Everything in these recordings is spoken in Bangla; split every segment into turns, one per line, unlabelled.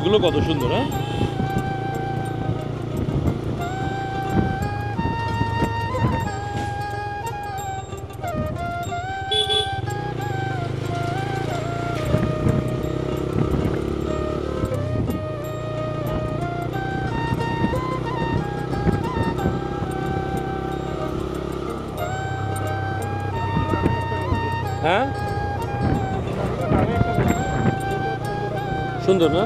গাছগুলো কত সুন্দর। হ্যাঁ, হ্যাঁ সুন্দর না?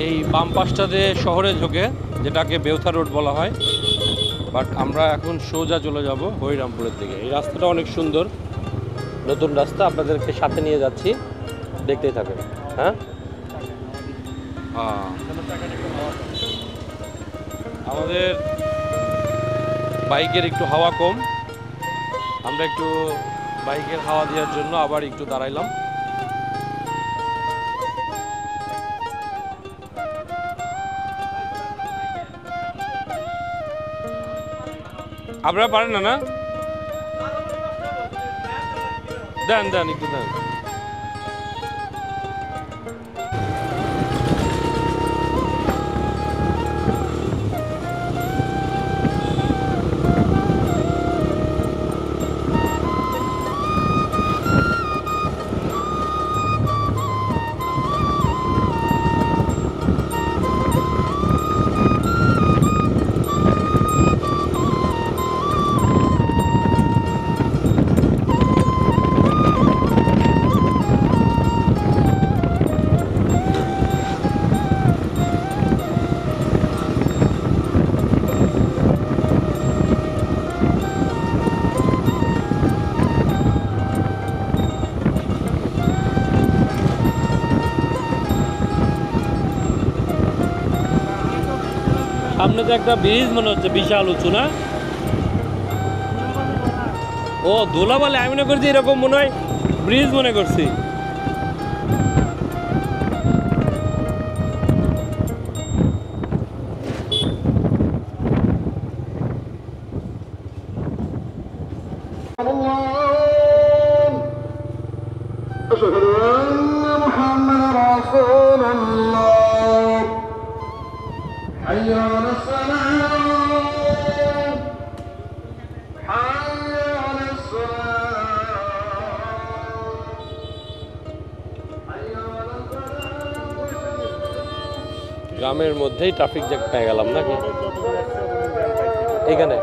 এই বাম পাশটাতে শহরে ঢোকে, যেটাকে বেউথা রোড বলা হয়। বাট আমরা এখন সোজা চলে যাব হরিরামপুরের দিকে। এই রাস্তাটা অনেক সুন্দর, নতুন রাস্তা, আপনাদেরকে সাথে নিয়ে যাচ্ছি, দেখতেই থাকেন। হ্যাঁ, আমাদের বাইকের একটু হাওয়া কম, আমরা একটু বাইকের হাওয়া দেওয়ার জন্য আবার একটু দাঁড়াইলাম। আপনারা পারেন না? না দেন দেন, একটু দেন। সামনে তো একটা ব্রিজ মনে হচ্ছে, বিশাল উঁচু না? ও ধুলাবালি, আমি মনে করছি এরকম মনে হয় ব্রিজ মনে করছি। গ্রামের মধ্যেই ট্রাফিক জ্যাম পেয়ে গেলাম নাকি এখানে?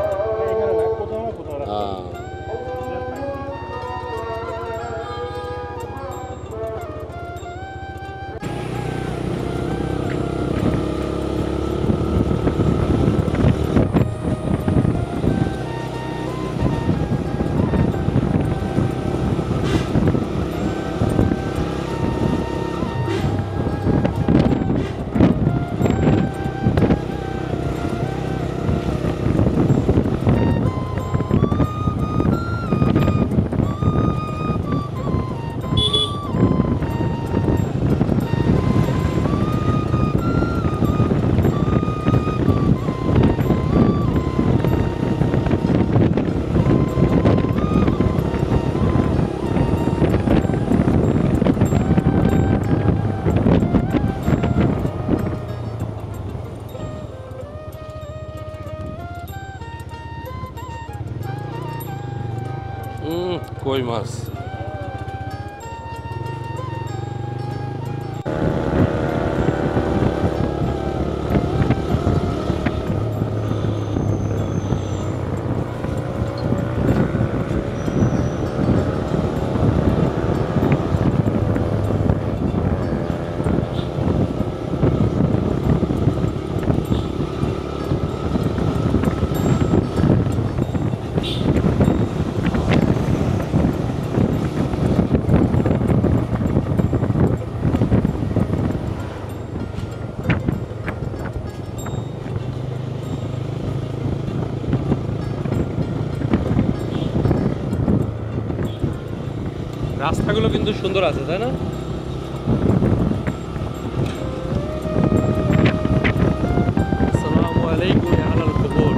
মাছ। রাস্তাগুলো কিন্তু সুন্দর আছে, তাই না? আসসালামু আলাইকুম ইয়া আহলাল কুবুর।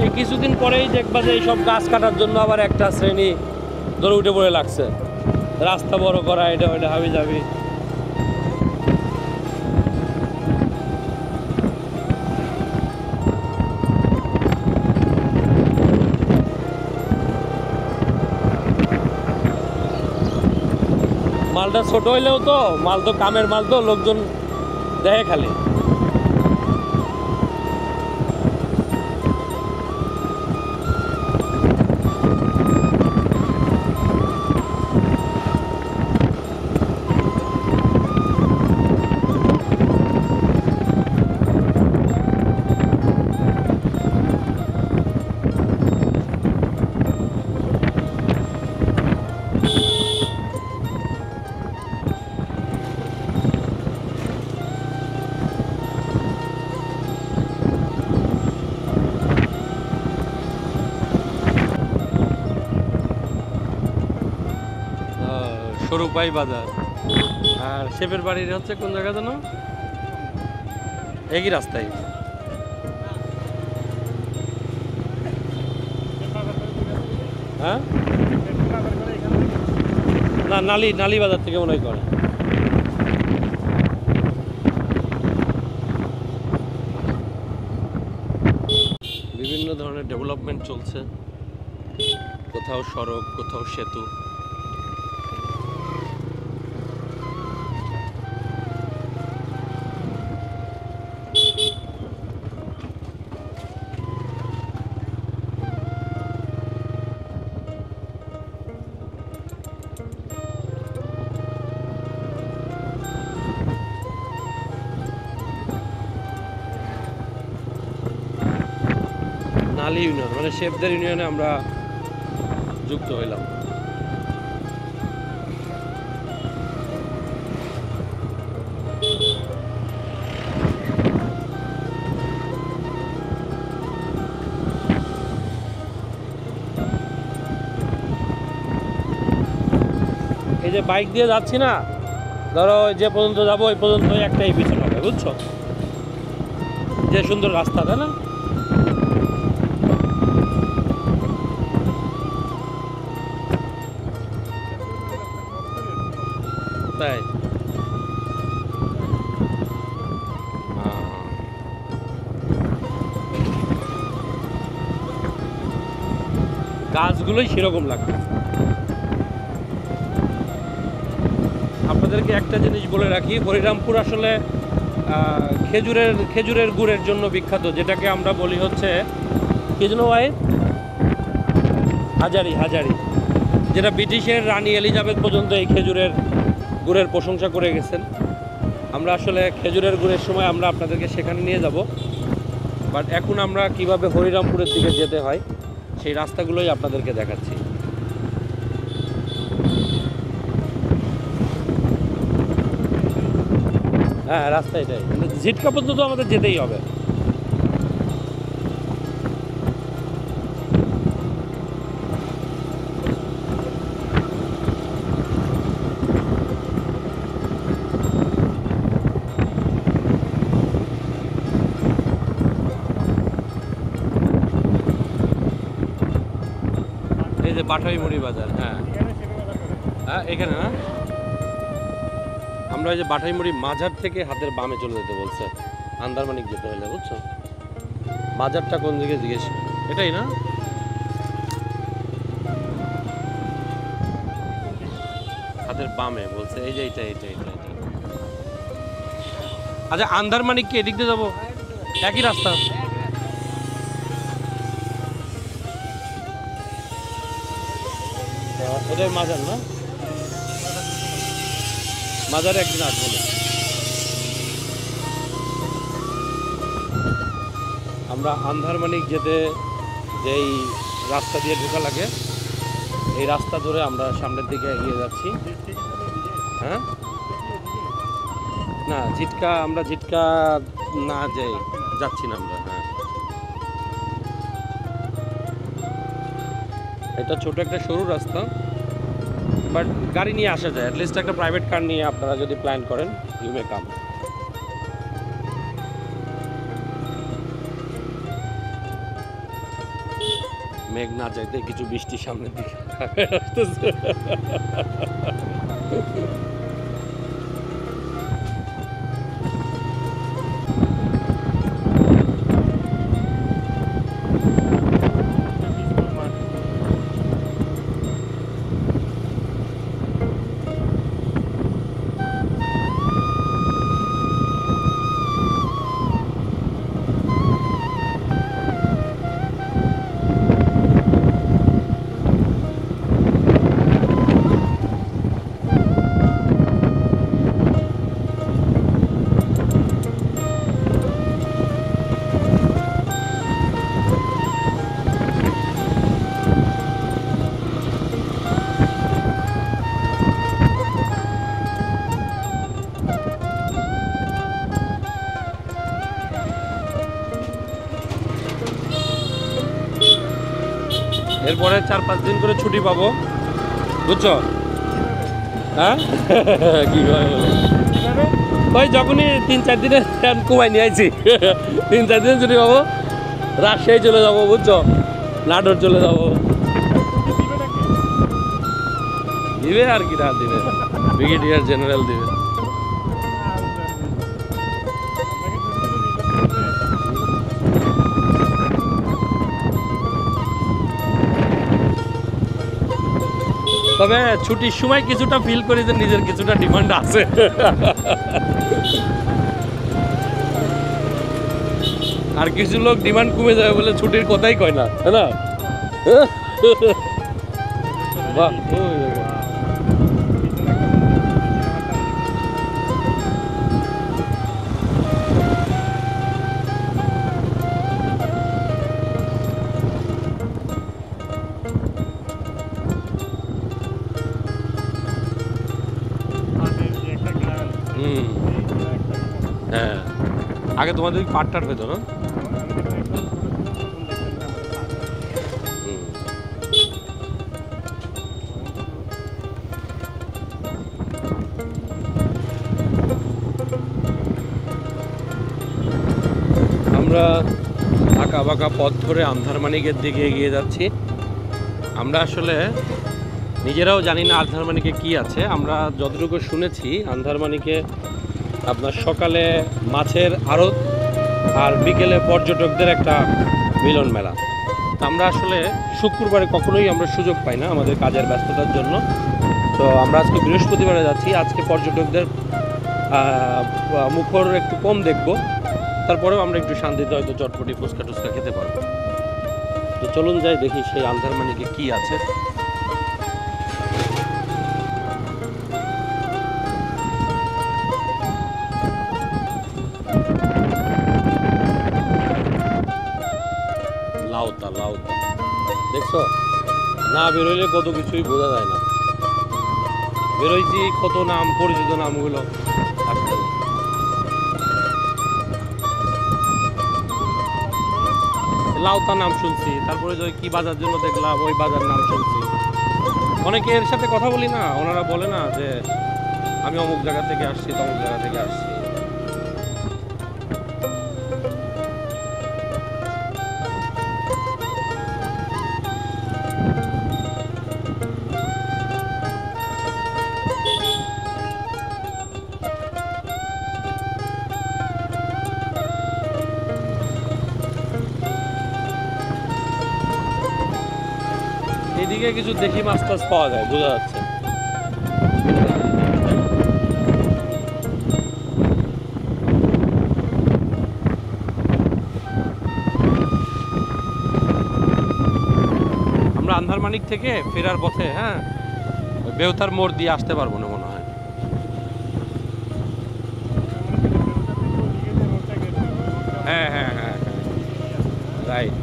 এই কিছুদিন পরেই দেখবা যে এইসব গাছ কাটার জন্য আবার একটা শ্রেণী ধরে উঠে পড়ে লাগছে, রাস্তা বড় করা, এটা ওইটা হাবি যাবি। মালটা ছোট হইলেও তো মাল তো কামের মাল, তো লোকজন দেখে খালি। সরুপাই বাজার। আর শেফের বাড়ির হচ্ছে কোন জায়গা যেন, একই রাস্তায়। হ্যাঁ, না নালি বাজার থেকে মনে হয় করে। বিভিন্ন ধরনের ডেভেলপমেন্ট চলছে, কোথাও সড়ক, কোথাও সেতু। নালি ইউনিয়ন মানে শেফদের ইউনিয়নে আমরা যুক্ত হইলাম। এই যে বাইক দিয়ে যাচ্ছি না, ধরো যে পর্যন্ত যাবো ওই পর্যন্ত একটাই পিছন হবে, বুঝছো? যে সুন্দর রাস্তা, তাই না? তাই গাছগুলোই সেরকম লাগবে। আপনাদেরকে একটা জিনিস বলে রাখি, হরিরামপুর আসলে খেজুরের গুড়ের জন্য বিখ্যাত, যেটাকে আমরা বলি হচ্ছে কি যেন ভাই, হাজারি, যেটা ব্রিটিশের রানী এলিজাবেথ পর্যন্ত এই খেজুরের গুড়ের প্রশংসা করে গেছেন। আমরা আসলে খেজুরের গুড়ের সময় আমরা আপনাদেরকে সেখানে নিয়ে যাব, বাট এখন আমরা কিভাবে হরিরামপুরের দিকে যেতে হয় সেই রাস্তাগুলোই আপনাদেরকে দেখাচ্ছি। হ্যাঁ, রাস্তা এটাই, ঝিটকা পর্যন্ত আমাদের যেতেই হবে। এই যে বাটাইমুড়ি বাজার, হ্যাঁ হ্যাঁ এখানে না, আমরা এই যে বাটাইমুড়ি মাজার থেকে হাতের বামে চলে যেতে বলছে। আন্দারমানিক যেতে হলে, বুঝছো? বাজারটা কোন দিকে জিজ্ঞেস, এটাই না? হাতের বামে বলছে, এই যে এটা এটা এটা এটা। আচ্ছা, আন্দারমানিক কি এদিক দিয়ে যাবো? একই রাস্তা। এটাই মাজার না? মাজারে একদিন আসবো না। আমরা আন্দারমানিক যেতে যেই রাস্তা দিয়ে ঢোকা লাগে, এই রাস্তা ধরে আমরা সামনের দিকে এগিয়ে যাচ্ছি। হ্যাঁ, না ঝিটকা, আমরা ঝিটকা না যাই, যাচ্ছি না আমরা। হ্যাঁ, এটা ছোট একটা সরু রাস্তা, বাট গাড়ি নিয়ে আসা যায়। অ্যাটলিস্ট একটা প্রাইভেট কার নিয়ে আপনারা যদি প্ল্যান করেন, ইউ মে কাম। মেঘ না যাইতে কিছু বৃষ্টি সামনের দিকে আসতেছে। এরপরে 4-5 দিন করে ছুটি পাবো, বুঝছো? হ্যাঁ, কিভাবে ওই যখনই 3-4 দিনের কুমাই নিয়ে আইছি, 3-4 দিন ছুটি পাবো, রাজশাহী চলে যাবো, বুঝছো? নাটোর চলে যাবো। দিবে আর কি, রাত দিবে, ব্রিগেডিয়ার জেনারেল দিবে। তবে ছুটির সময় কিছুটা ফিল করি যে নিজের কিছুটা ডিমান্ড আছে। আর কিছু লোক ডিমান্ড কমে যাবে বলে ছুটির কথাই কয় না, তাই না? বাহ, হ্যাঁ, আগে তোমাদের পাটটার পেতো না? আমরা আঁকা বাঁকা পথ ধরে আন্দারমানিকের দিকে এগিয়ে যাচ্ছি। আমরা আসলে নিজেরাও জানি না আন্দারমানিকে কি আছে। আমরা যতটুকু শুনেছি, আন্দারমানিকে আপনার সকালে মাছের আড়ত আর বিকেলে পর্যটকদের একটা মিলন মেলা। আমরা আসলে শুক্রবারে কখনোই আমরা সুযোগ পাই না আমাদের কাজের ব্যস্ততার জন্য। তো আমরা আজকে বৃহস্পতিবারে যাচ্ছি। আজকে পর্যটকদের মুখর একটু কম দেখব, তারপরেও আমরা একটু শান্তিতে হয়তো চটপটি ফুচকা টুচকা খেতে পারবো। তো চলুন যাই, দেখি সেই আন্দারমানিকে কি আছে। লাউতা লাউতা দেখছো না, বেরোইলে কত কিছুই বোঝা যায় না। বেরোইছি কত নাম, পরিচিত নামগুলো আসতে। লাউতা নাম শুনছি, তারপরে যে কি বাজার জন্য দেখলাম ওই বাজার নাম শুনছি। অনেকের সাথে কথা বলি না, ওনারা বলে না যে আমি অমুক জায়গা থেকে আসছি, তমুক জায়গা থেকে আসছি। এদিকে কিছু দেশি মাছ টাছ পাওয়া যায়, বোঝা যাচ্ছে। আমরা আন্ধারমানিক থেকে ফেরার পথে, হ্যাঁ, বেউতার মোড় দিয়ে আসতে পারবো না মনে হয়। হ্যাঁ হ্যাঁ হ্যাঁ হ্যাঁ, রাইট।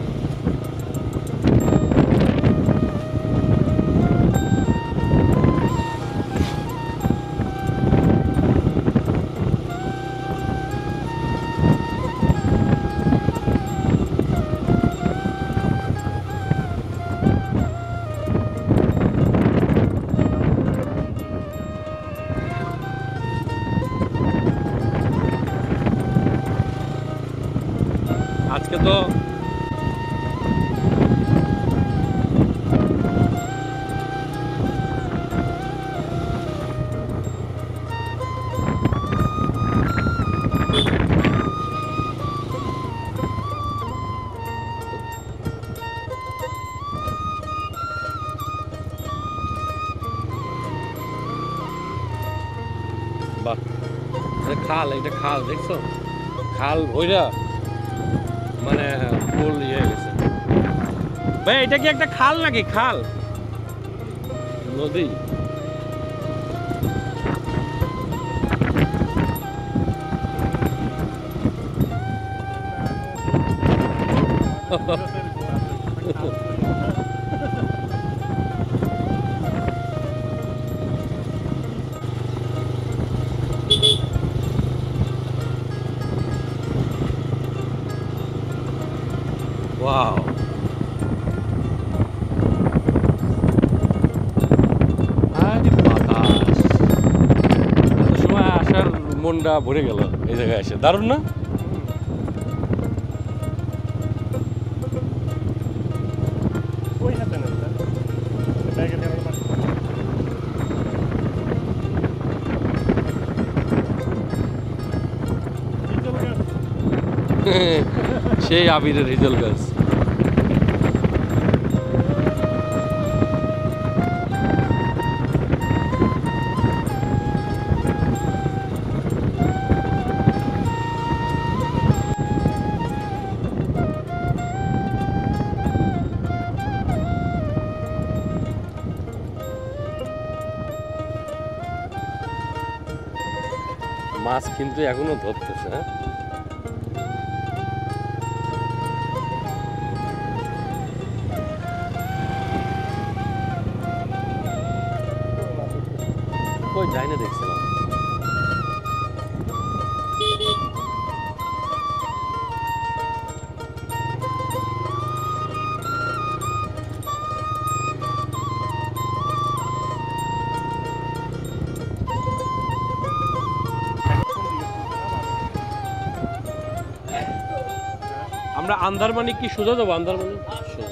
আজকে তো বাহ, খাল, এটা খাল দেখছো, খাল ভৈরা মানে পুল ইয়ে গেছে। ভাই এটা কি একটা খাল নাকি? খাল, নদী? ওয়াও, আরে বাতাস, এত সময় আসার মনটা ভরে গেল এই জায়গায় এসে। দারুণ না? সেই আবিরের হিজল গাছ। মাছ কিন্তু এখনো ধরতেছে, হ্যাঁ। কই যাই না দেখছিলাম। আমরা আন্দারমানিক কি সোজা যাবো? আন্দারমানিক সোজা।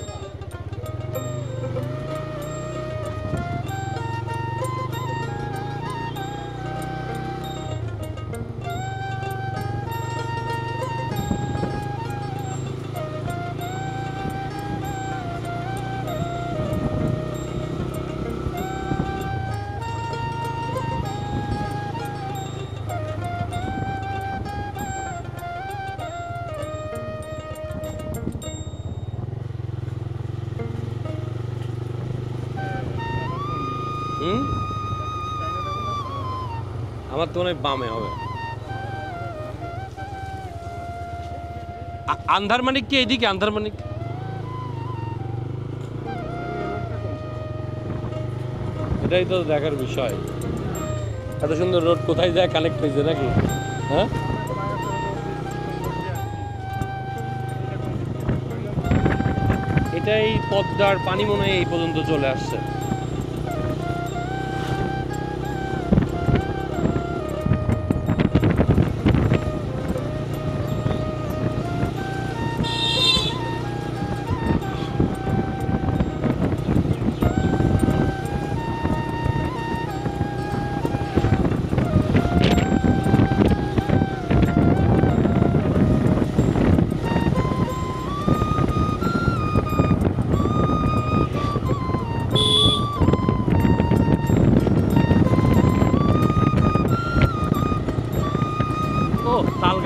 আমার তো মনে হয় বামে হবে। আন্ধারমানিক কি এইদিকে? আন্ধারমানিক এটাই তো দেখার বিষয়। এত সুন্দর রোড কোথায় যায় কানেক্ট হয়েছে নাকি? হ্যাঁ, এটাই পদ্মার পানি মনে হয় এই পর্যন্ত চলে আসছে।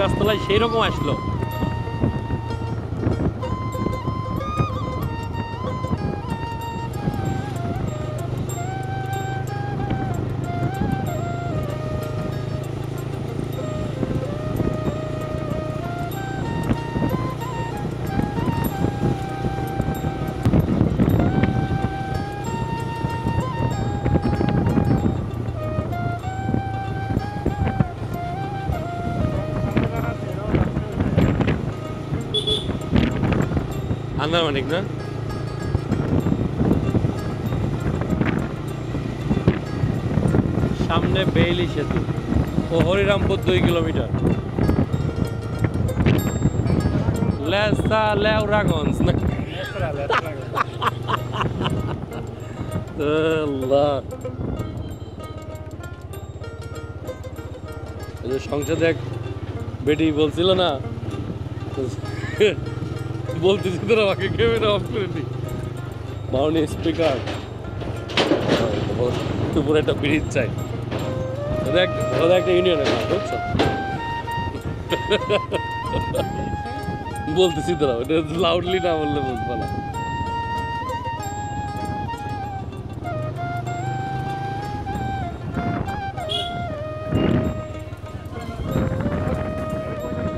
গাছতলায় সেই রকম আসলো। আন্দারমানিক না? সামনে বেইলি সেতু ও হরিরামপুর 2 কিলোমিটার। লেসা লেউরাগঞ্জ না? আল্লাহ, সংসদে এক বেটি বলছিল না, বলতেছি তোর আমাকে ক্যামেরা অফ করে দি। মাননীয় স্পিকার, দুপুরে একটা ব্রিজ চাই, একটা ইউনিয়নের নাম বুঝছো? বলতেছি তোরা ওটা লাউডলি না বললে বুঝবো না।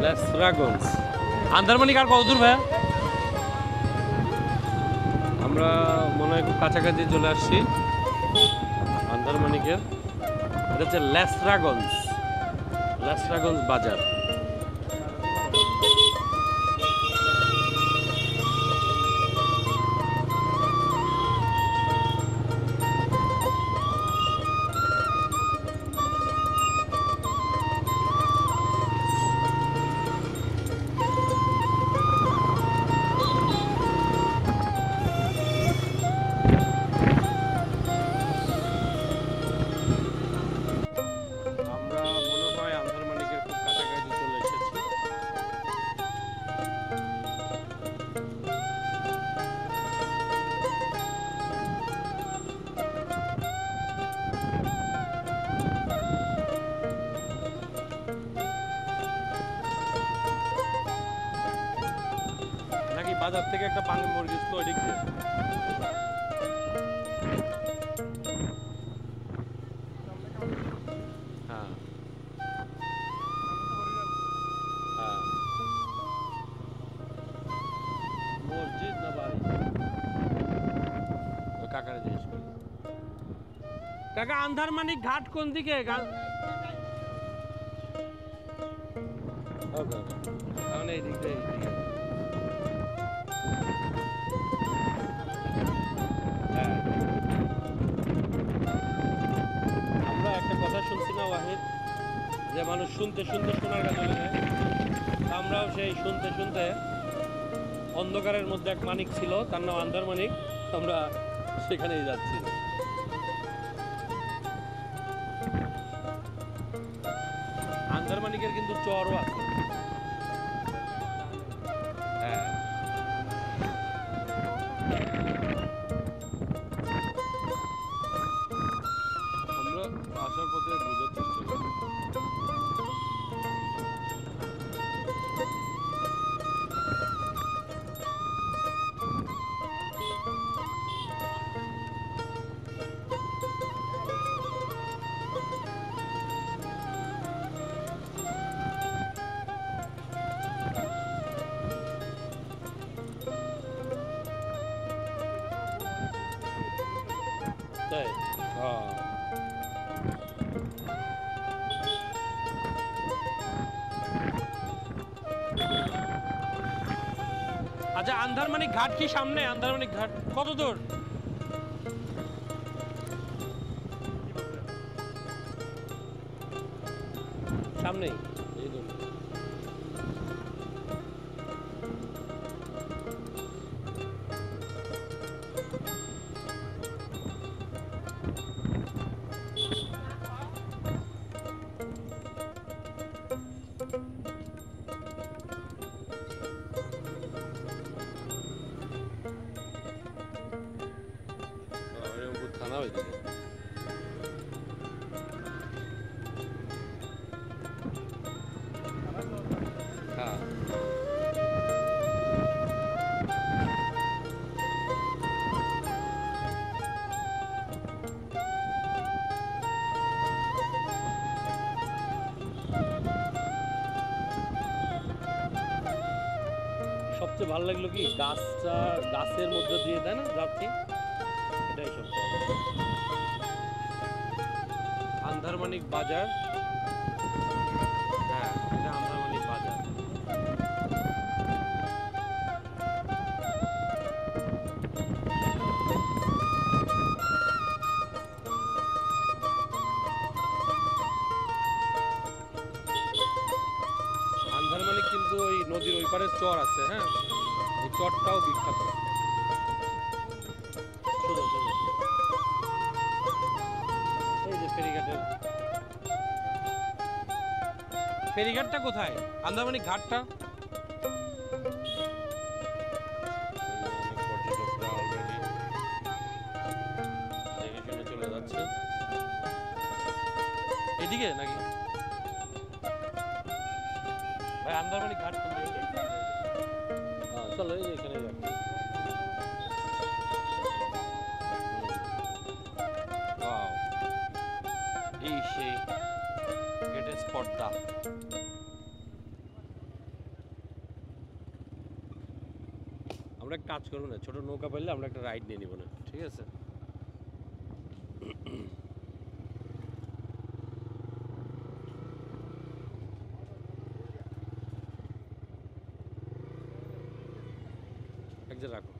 লেসরাগঞ্জ আন্দারমানিক আর কত দূর ভাইয়া? আমরা মনে হয় খুব কাছাকাছি চলে আসছি আন্দারমানিকের। এটা হচ্ছে লেসরাগঞ্জ, লেসরাগঞ্জ বাজার। বাজার থেকে একটা পাঙ্গি মুরগি ছিল ওইদিক দিয়ে। হ্যাঁ হ্যাঁ, মসজিদ না বাড়ি? কাকারে জিজ্ঞেস করি। কাকা, আন্দারমানিক ঘাট কোন দিকে? এই দিক দিয়ে। আমরা একটা কথা শুনছি না ওয়াহিদ, যে মানুষ শুনতে শুনতে সোনার কাছে চলে যায়। আমরাও সেই শুনতে শুনতে অন্ধকারের মধ্যে এক মানিক ছিল, তার নাম আন্দারমানিক, আমরা সেখানেই যাচ্ছি। আন্দারমানিকের কিন্তু চরও আছে। হ্যাঁ, আমরা আসার পথে বোঝার চেষ্টা করি। তাই? হ্যাঁ, আচ্ছা, আন্দারমানিক ঘাট কি সামনে? আন্দারমানিক ঘাট কত দূর? সামনেই, এই দূর। থানা ওইদিকে। সবচেয়ে ভালো লাগলো কি গাছটা, গাছের মধ্যে দিয়ে দেয় না যাচ্ছি, এটাই সবচেয়ে ভালো। আন্ধারমানিক বাজার, হ্যাঁ এটা আন্ধারমানিক বাজার। আন্ধারমানিক কিন্তু ওই নদীর ওই পারে চর আছে, হ্যাঁ এই চরটাও বিখ্যাত। সোজা সোজা সোজা। এই যে ফেরিঘাটের, ফেরিঘাটটা কোথায়? আন্দারমানিক ঘাটটা। অনেক পর্যটকরা অলরেডি দেখে শুনে চলে যাচ্ছে এদিকে নাকি? ভাই আন্দারমানিক ঘাট কোন দিকে? হ্যাঁ চলো এই যে এখানে যাক। ওয়াও, এই সেই গেটের স্পটটা। আমরা এক কাজ করবো না, ছোট নৌকা পাইলে আমরা একটা রাইড নিয়ে নিব না, ঠিক আছে? এক যে রাখো।